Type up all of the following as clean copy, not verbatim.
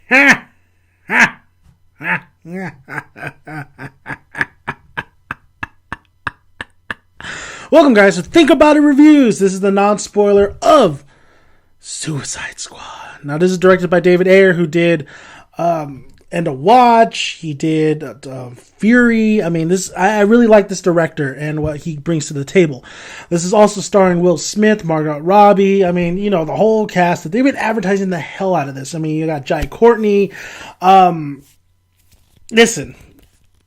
Welcome, guys, to Think About It Reviews. This is the non-spoiler of Suicide Squad. Now, this is directed by David Ayer, who did End of Watch. He did Fury. I mean, I really like this director and what he brings to the table. This is also starring Will Smith, Margot Robbie. I mean, you know, the whole cast. They've been advertising the hell out of this. I mean, you got Jai Courtney. Listen,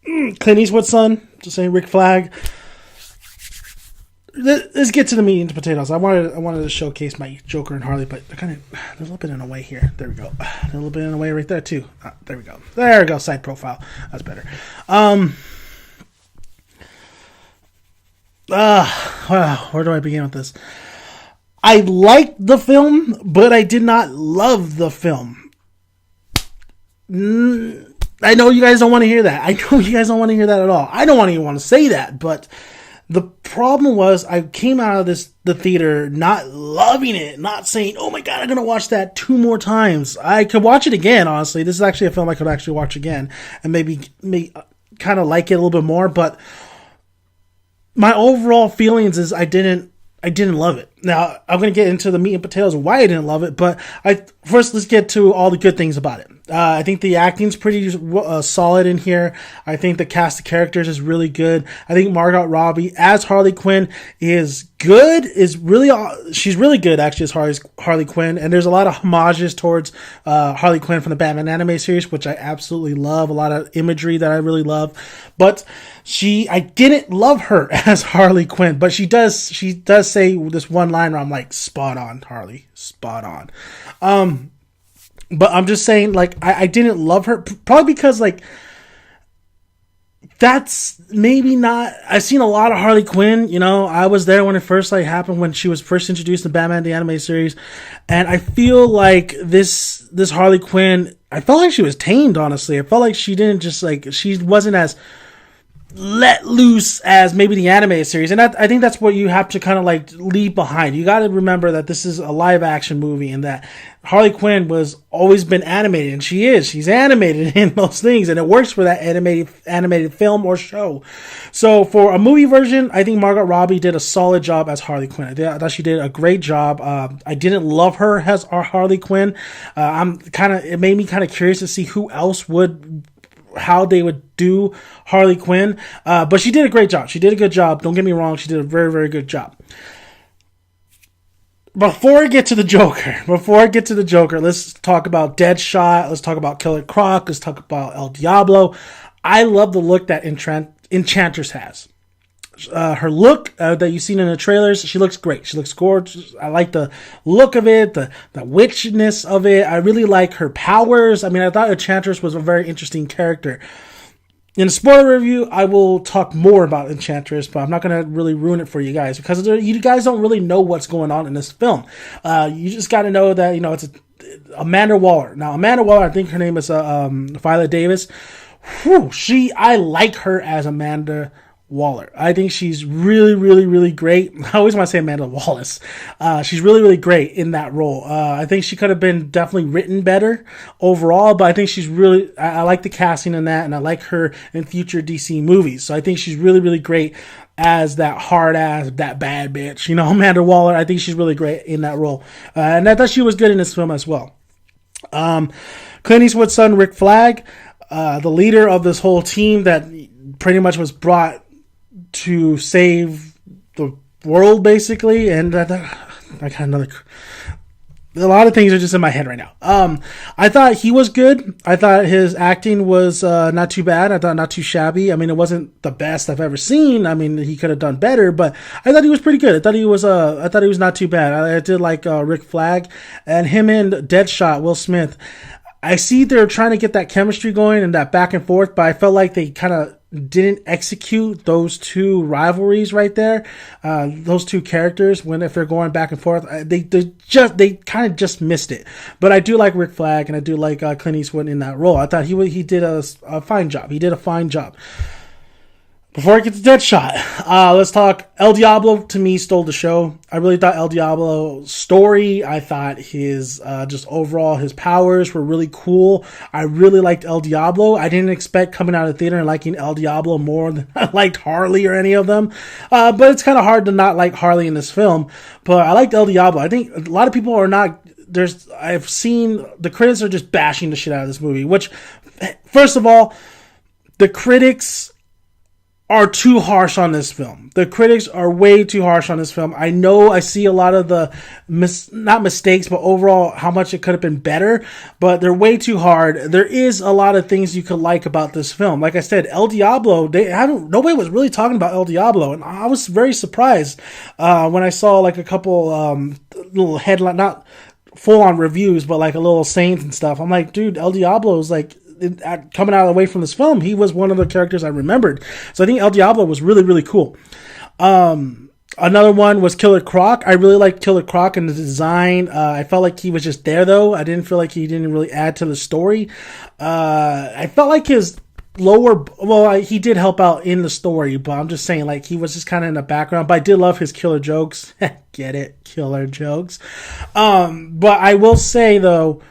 Clint Eastwood's son, just saying, Rick Flag. Let's get to the meat and potatoes. I wanted to showcase my Joker and Harley, but there's a little bit in the way here. There we go. A little bit in the way right there too. There we go. There we go. Side profile. That's better. Where do I begin with this? I liked the film, but I did not love the film. I know you guys don't want to hear that. I know you guys don't want to hear that at all. I don't even want to say that, but the problem was I came out of the theater not loving it, not saying, oh my God, I'm going to watch that 2 more times. I could watch it again, honestly. This is actually a film I could actually watch again and maybe kind of like it a little bit more. But my overall feelings is I didn't love it. Now, I'm going to get into the meat and potatoes of why I didn't love it, but first let's get to all the good things about it. I think the acting's pretty solid in here. I think the cast of characters is really good. I think Margot Robbie as Harley Quinn is good. She's really good actually as Harley Quinn. And there's a lot of homages towards Harley Quinn from the Batman anime series, which I absolutely love. A lot of imagery that I really love. But I didn't love her as Harley Quinn, but she does say this one line where I'm like, spot on, Harley, spot on. But I'm just saying, like, I didn't love her, probably because, like, that's maybe not, I've seen a lot of Harley Quinn, you know, I was there when it first, like, happened, when she was first introduced in Batman, the anime series, and I feel like this Harley Quinn, I felt like she was tamed, honestly. I felt like she didn't just, like, she wasn't as let loose as maybe the anime series, and I think that's what you have to kind of like leave behind. You got to remember that this is a live action movie, and that Harley Quinn was always been animated, and she's animated in those things, and it works for that animated film or show. So for a movie version, I think Margot Robbie did a solid job as Harley Quinn. I thought she did a great job. I didn't love her as our Harley Quinn. It made me kind of curious to see who else how they would do Harley Quinn. But she did a great job. She did a good job. Don't get me wrong. She did a very, very good job. Before I get to the Joker, let's talk about Deadshot. Let's talk about Killer Croc. Let's talk about El Diablo. I love the look that Enchantress has. Her look that you've seen in the trailers, she looks great. She looks gorgeous. I like the look of it, the witchness of it. I really like her powers. I mean, I thought Enchantress was a very interesting character. In a spoiler review, I will talk more about Enchantress, but I'm not going to really ruin it for you guys because you guys don't really know what's going on in this film. You just got to know that, you know, it's Amanda Waller. Now, Amanda Waller, I think her name is Viola Davis. I like her as Amanda Waller. I think she's really, really, really great. I always want to say Amanda Wallace. She's really, really great in that role. I think she could have been definitely written better overall, but I think she's really, I like the casting in that, and I like her in future DC movies. So I think she's really, really great as that hard ass, that bad bitch. You know, Amanda Waller, I think she's really great in that role. And I thought she was good in this film as well. Clint Eastwood's son, Rick Flag, the leader of this whole team that pretty much was brought to save the world, basically, and I got another. A lot of things are just in my head right now. I thought he was good. I thought his acting was not too bad. I thought not too shabby. I mean, it wasn't the best I've ever seen. I mean, he could have done better, but I thought he was pretty good. I thought he was not too bad. I did like Rick Flag and him and Deadshot, Will Smith. I see they're trying to get that chemistry going and that back and forth, but I felt like they kind of didn't execute those two rivalries right there. Those two characters, if they're going back and forth, they kind of just missed it. But I do like Rick Flag, and I do like Clint Eastwood in that role. I thought he did a fine job. He did a fine job. Before I get to Deadshot, let's talk. El Diablo, to me, stole the show. I really thought El Diablo's story, I thought his, just overall, his powers were really cool. I really liked El Diablo. I didn't expect coming out of the theater and liking El Diablo more than I liked Harley or any of them. But it's kind of hard to not like Harley in this film. But I liked El Diablo. I think a lot of people are not, I've seen, the critics are just bashing the shit out of this movie, which, first of all, the critics are too harsh on this film. The critics are way too harsh on this film. I know I see a lot of the, not mistakes, but overall how much it could have been better, but they're way too hard. There is a lot of things you could like about this film. Like I said, El Diablo, nobody was really talking about El Diablo, and I was very surprised when I saw like a couple little headline, not full-on reviews, but like a little sayings and stuff. I'm like, dude, El Diablo is like, coming out of the way from this film, he was one of the characters I remembered. So I think El Diablo was really, really cool. Another one was Killer Croc. I really liked Killer Croc and the design. I felt like he was just there, though. I didn't feel like he didn't really add to the story. I felt like his he did help out in the story, but I'm just saying, like, he was just kind of in the background. But I did love his killer jokes. Get it? Killer jokes. But I will say, though,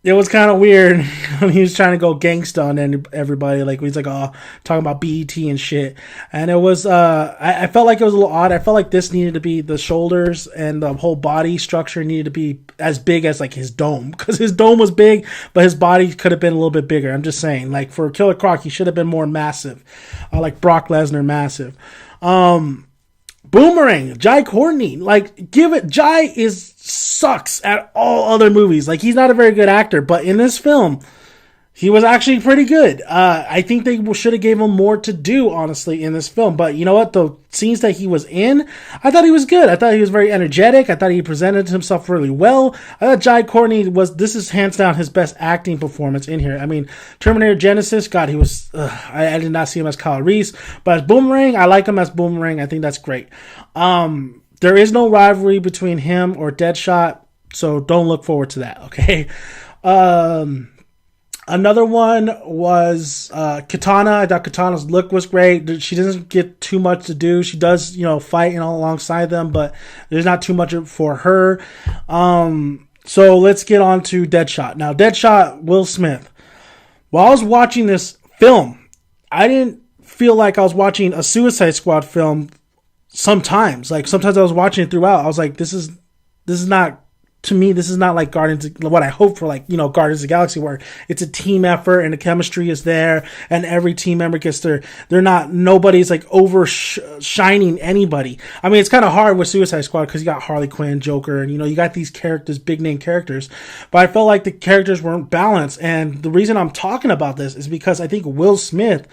it was kind of weird when he was trying to go gangsta on everybody. Like, he's like, talking about BET and shit. And it was, I felt like it was a little odd. I felt like this needed to be, the shoulders and the whole body structure needed to be as big as, like, his dome. Because his dome was big, but his body could have been a little bit bigger. I'm just saying. Like, for Killer Croc, he should have been more massive. Like Brock Lesnar massive. Boomerang, Jai Courtney, like, Jai sucks at all other movies. Like, he's not a very good actor, but in this film, he was actually pretty good. I think they should have gave him more to do, honestly, in this film. But you know what? The scenes that he was in, I thought he was good. I thought he was very energetic. I thought he presented himself really well. I thought Jai Courtney this is hands down his best acting performance in here. I mean, Terminator Genesis, God, he was, I did not see him as Kyle Reese. But as Boomerang, I like him as Boomerang. I think that's great. There is no rivalry between him or Deadshot, so don't look forward to that, okay? Another one was Katana. I thought Katana's look was great. She doesn't get too much to do. She does, fight alongside them, but there's not too much for her. So let's get on to Deadshot. Now, Deadshot, Will Smith. While I was watching this film, I didn't feel like I was watching a Suicide Squad film sometimes. Like, sometimes I was watching it throughout. I was like, this is not, to me, this is not like what I hope for, like, Guardians of the Galaxy, where it's a team effort and the chemistry is there and every team member gets nobody's like shining anybody. I mean, it's kind of hard with Suicide Squad because you got Harley Quinn, Joker, and you got these characters, big name characters, but I felt like the characters weren't balanced. And the reason I'm talking about this is because I think Will Smith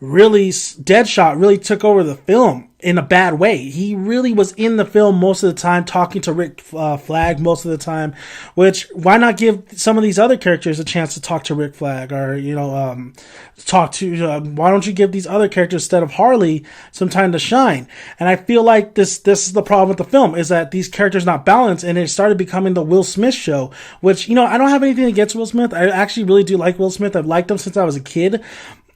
Deadshot really took over the film in a bad way. He really was in the film most of the time, talking to Rick Flag most of the time, which, why not give some of these other characters a chance to talk to Rick Flag, or, why don't you give these other characters, instead of Harley, some time to shine? And I feel like this is the problem with the film, is that these characters not balanced, and it started becoming the Will Smith show, which, I don't have anything against Will Smith. I actually really do like Will Smith. I've liked him since I was a kid.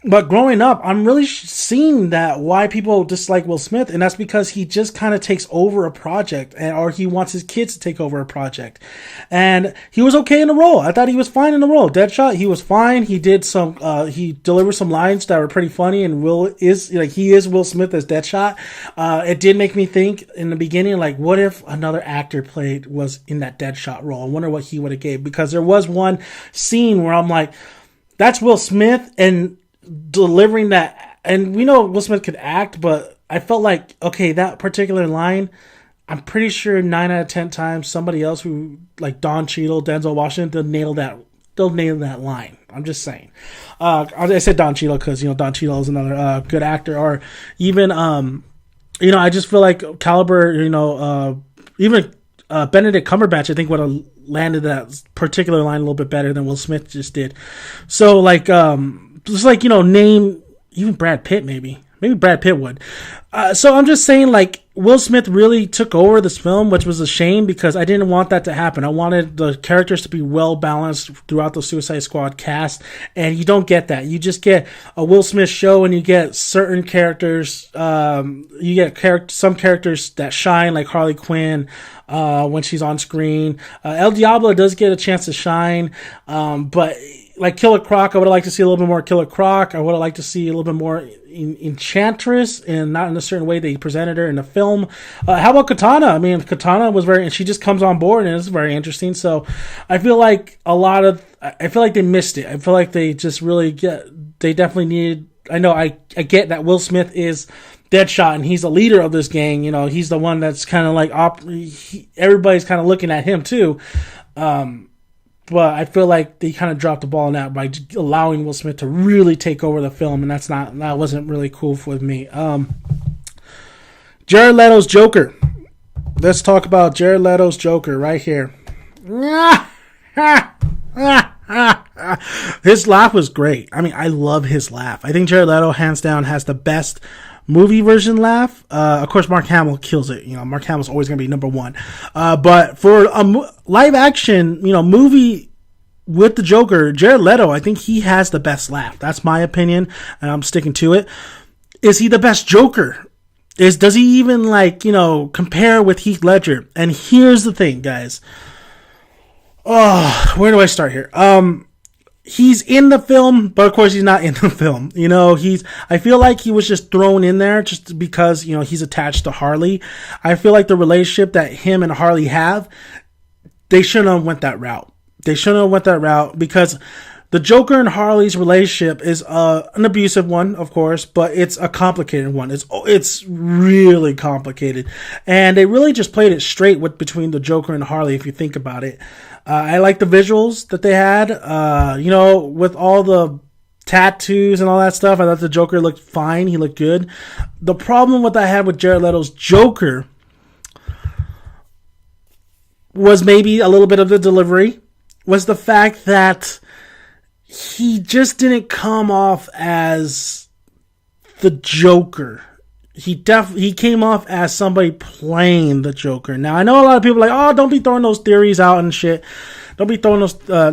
But growing up, I'm really seeing that why people dislike Will Smith, and that's because he just kind of takes over a project, or he wants his kids to take over a project. And he was okay in the role. I thought he was fine in the role. Deadshot, he was fine. He did he delivered some lines that were pretty funny, and he is Will Smith as Deadshot. It did make me think in the beginning, like, what if another actor was in that Deadshot role? I wonder what he would have gave, because there was one scene where I'm like, that's Will Smith, and delivering that, and we know Will Smith could act, but I felt like, okay, that particular line, I'm pretty sure 9 out of 10 times somebody else who, like Don Cheadle, Denzel Washington, they'll nail that line. I'm just saying. I said Don Cheadle because Don Cheadle is another good actor, or even I just feel like caliber, even Benedict Cumberbatch, I think, would have landed that particular line a little bit better than Will Smith just did. So, like, just like, name even Brad Pitt, maybe. Maybe Brad Pitt would. So I'm just saying, like, Will Smith really took over this film, which was a shame because I didn't want that to happen. I wanted the characters to be well balanced throughout the Suicide Squad cast, and you don't get that. You just get a Will Smith show, and you get certain characters. You get some characters that shine, like Harley Quinn when she's on screen. El Diablo does get a chance to shine, but like Killer Croc, I would have liked to see a little bit more Killer Croc. I would have liked to see a little bit more Enchantress, and not in a certain way they presented her in the film. How about Katana? I mean, Katana was and she just comes on board, and it's very interesting. So I feel like I feel like they missed it. I feel like they just really they definitely needed, I get that Will Smith is Deadshot, and he's the leader of this gang. You know, he's the one that's kind of like, everybody's kind of looking at him too. But I feel like they kind of dropped the ball on that by allowing Will Smith to really take over the film, and that wasn't really cool with me. Jared Leto's Joker. Let's talk about Jared Leto's Joker right here. His laugh was great. I mean, I love his laugh. I think Jared Leto, hands down, has the best movie version laugh. Of course, Mark Hamill kills it. You know, Mark Hamill's always going to be number one. But for a live action, movie with the Joker, Jared Leto, I think he has the best laugh. That's my opinion, and I'm sticking to it. Is he the best Joker? Does he even compare with Heath Ledger? And here's the thing, guys. Oh, where do I start here? He's in the film, but of course he's not in the film. I feel like he was just thrown in there just because, he's attached to Harley. I feel like the relationship that him and Harley have, they shouldn't have went that route. Because the Joker and Harley's relationship is an abusive one, of course, but it's a complicated one. It's really complicated. And they really just played it straight between the Joker and Harley, if you think about it. I like the visuals that they had, with all the tattoos and all that stuff. I thought the Joker looked fine. He looked good. The problem what I had with Jared Leto's Joker was maybe a little bit of the delivery, was the fact that he just didn't come off as the Joker. He came off as somebody playing the Joker. Now, I know a lot of people are like, oh, don't be throwing those theories out and shit. Don't be throwing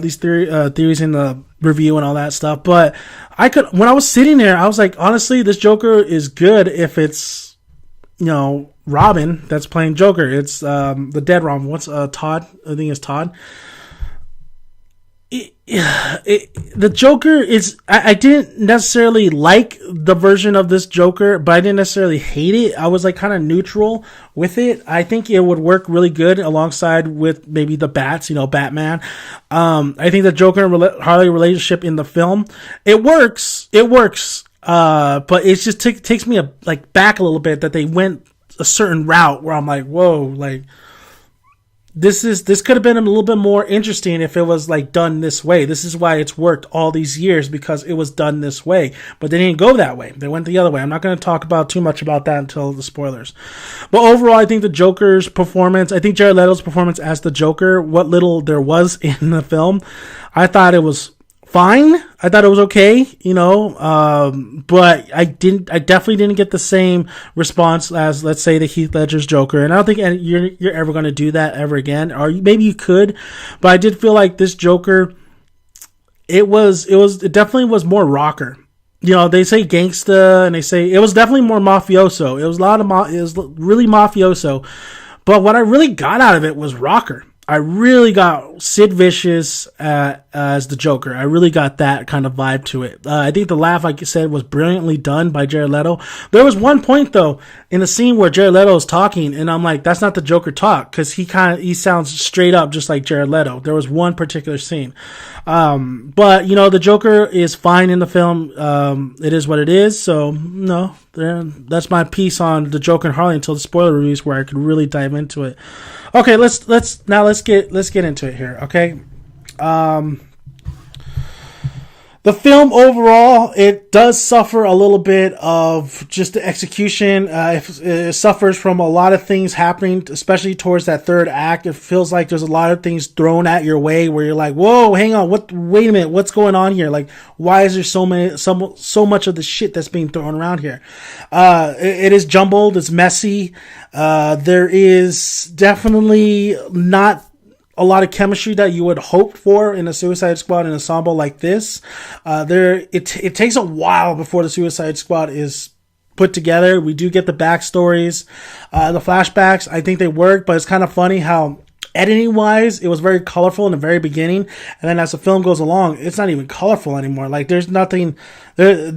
these theories in the review and all that stuff. But when I was sitting there, I was like, honestly, this Joker is good if it's, Robin that's playing Joker. It's the dead Robin. What's Todd? I think it's Todd. The Joker is, I didn't necessarily like the version of this Joker, but I didn't necessarily hate it. I was kind of neutral with it. I think it would work really good alongside with maybe the Bats, Batman. I think the Joker and Harley relationship in the film, it works. But it just takes me back a little bit that they went a certain route where I'm like, whoa, this could have been a little bit more interesting if it was done this way. This is why it's worked all these years, because it was done this way. But they didn't go that way. They went the other way. I'm not going to talk about too much about that until the spoilers. But overall, I think the Joker's performance, I think Jared Leto's performance as the Joker, what little there was in the film, I thought it was fine. I thought it was okay, but I definitely didn't get the same response as, let's say, the Heath Ledger's Joker. And I don't think you're ever going to do that ever again, or maybe you could, but I did feel like this Joker, it definitely was more rocker. They say gangsta, and they say it was definitely more mafioso. It was it was really mafioso, but what I really got out of it was rocker. I really got Sid Vicious as the Joker. I really got that kind of vibe to it. I think the laugh, like I said, was brilliantly done by Jared Leto. There was one point, though, in the scene where Jared Leto is talking, and I'm like, that's not the Joker talk, because he sounds straight up just like Jared Leto. There was one particular scene. But, the Joker is fine in the film. It is what it is. So, no, that's my piece on the Joker and Harley until the spoiler reviews, where I could really dive into it. Okay, let's get into it here. Okay, The film overall, it does suffer a little bit of just the execution. It suffers from a lot of things happening, especially towards that third act. It feels like there's a lot of things thrown at your way where you're like, whoa, hang on, wait a minute, what's going on here? Like, why is there so much of the shit that's being thrown around here? It is jumbled, it's messy. There is definitely not a lot of chemistry that you would hope for in a Suicide Squad ensemble like this. It takes a while before the Suicide Squad is put together. We do get the backstories, the flashbacks. I think they work, but it's kind of funny how editing wise, it was very colorful in the very beginning, and then as the film goes along, it's not even colorful anymore. Like there's nothing there.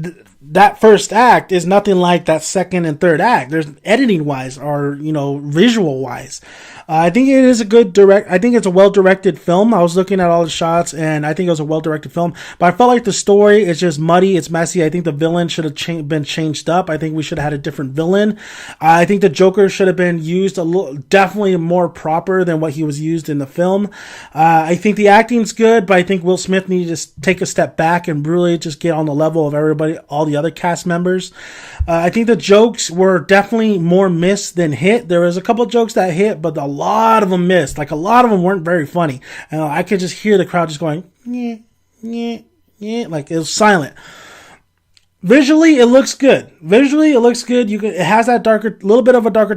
That first act is nothing like that second and third act. There's editing wise or, visual wise. I think it is I think it's a well-directed film. I was looking at all the shots and I think it was a well-directed film, but I felt like the story is just muddy. It's messy. I think the villain should have been changed up. I think we should have had a different villain. I think the Joker should have been used definitely more proper than what he was used in the film. I think the acting's good, but I think Will Smith needed to take a step back and really just get on the level of everybody, all the other cast members. I think the jokes were definitely more missed than hit. There was a couple of jokes that hit, but a lot of them missed. Like a lot of them weren't very funny. And I could just hear the crowd just going, yeah, yeah, yeah. Like it was silent. Visually, it looks good. It has that little bit of a darker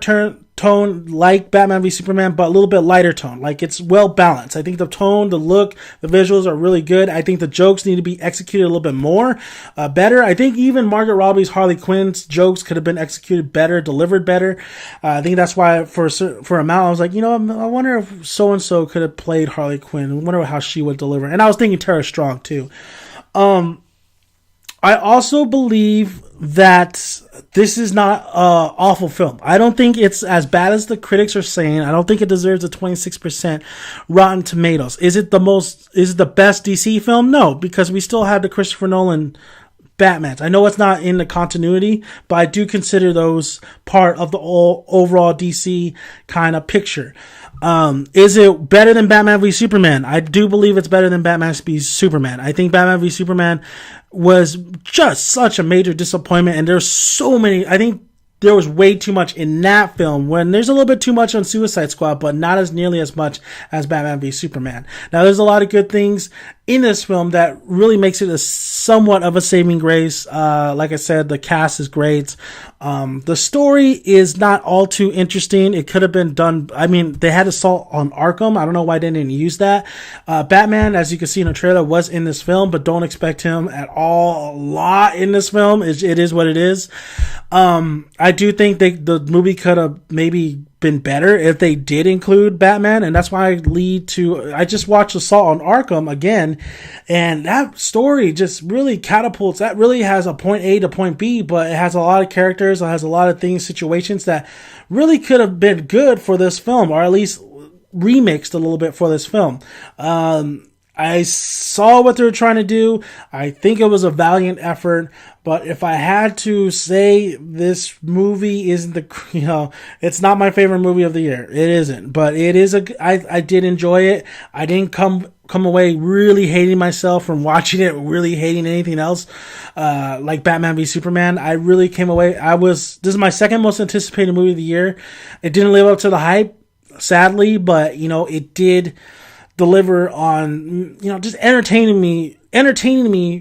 tone like Batman v Superman, but a little bit lighter tone. Like it's well balanced. I think the tone, the look, the visuals are really good. I think the jokes need to be executed a little bit more, better. I think even Margot Robbie's Harley Quinn's jokes could have been executed better, delivered better. I think that's why for a amount I was like, I wonder if so and so could have played Harley Quinn. I wonder how she would deliver. And I was thinking Tara Strong too. I also believe that this is not an awful film. I don't think it's as bad as the critics are saying. I don't think it deserves a 26% Rotten Tomatoes. Is it the best DC film? No, because we still have the Christopher Nolan Batmans. I know it's not in the continuity, but I do consider those part of the overall DC kind of picture. Is it better than Batman v Superman? I do believe it's better than Batman v Superman. I think Batman v Superman was just such a major disappointment, and there's so many. I think there was way too much in that film when there's a little bit too much on Suicide Squad, but not as nearly as much as Batman v Superman. Now, there's a lot of good things in this film that really makes it somewhat of a saving grace. Like I said, the cast is great. The story is not all too interesting. It could have been done. I mean, they had Assault on Arkham. I don't know why they didn't use that. Batman, as you can see in the trailer, was in this film, but don't expect him at all a lot in this film. It is what it is. I do think the movie could have maybe been better if they did include Batman, and that's why I just watched Assault on Arkham again, and that story just really catapults. That really has a point A to point B, but it has a lot of characters, it has a lot of situations that really could have been good for this film, or at least remixed a little bit for this film. I saw what they were trying to do. I think it was a valiant effort, but if I had to say this movie isn't it's not my favorite movie of the year. It isn't, but it is I did enjoy it. I didn't come away really hating myself from watching it, really hating anything else, like Batman v Superman. I really came away. This is my second most anticipated movie of the year. It didn't live up to the hype, sadly, but it did deliver on, just entertaining me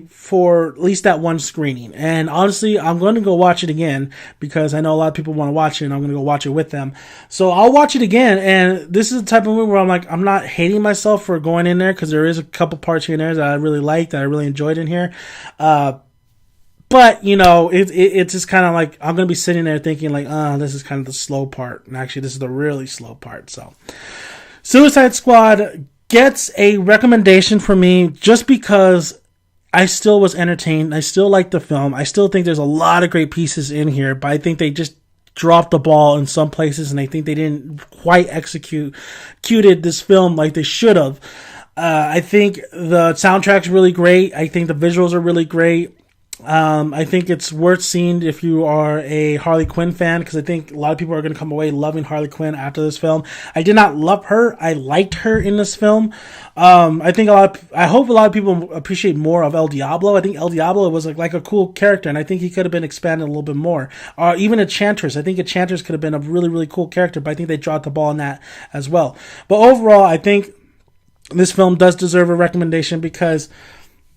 for at least that one screening. And honestly, I'm going to go watch it again because I know a lot of people want to watch it, and I'm going to go watch it with them. So I'll watch it again. And this is the type of movie where I'm not hating myself for going in there, because there is a couple parts here and there that I really liked, that I really enjoyed in here. But it's just kind of like I'm going to be sitting there thinking like, this is kind of the slow part. And actually, this is the really slow part. So Suicide Squad gets a recommendation from me just because I still was entertained. I still like the film. I still think there's a lot of great pieces in here, but I think they just dropped the ball in some places, and I think they didn't quite executed this film like they should have. I think the soundtrack's really great. I think the visuals are really great. I think it's worth seeing if you are a Harley Quinn fan, because I think a lot of people are going to come away loving Harley Quinn after this film. I did not love her. I liked her in this film. I hope a lot of people appreciate more of El Diablo. I think El Diablo was like a cool character, and I think he could have been expanded a little bit more. Even Enchantress. I think Enchantress could have been a really, really cool character, but I think they dropped the ball on that as well. But overall, I think this film does deserve a recommendation, because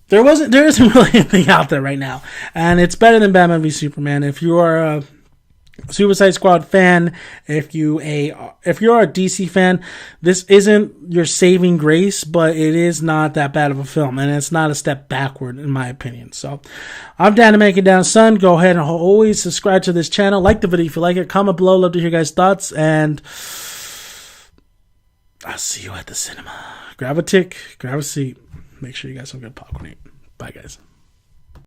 there isn't really anything out there right now, and it's better than Batman v Superman. If you are a Suicide Squad fan, if you're a DC fan, this isn't your saving grace, but it is not that bad of a film, and it's not a step backward in my opinion. So, I'm Dan to Make It Down, son. Go ahead and always subscribe to this channel. Like the video if you like it. Comment below. Love to hear your guys' thoughts, and I'll see you at the cinema. Grab a tick, grab a seat. Make sure you guys have good popcorn. Bye, guys.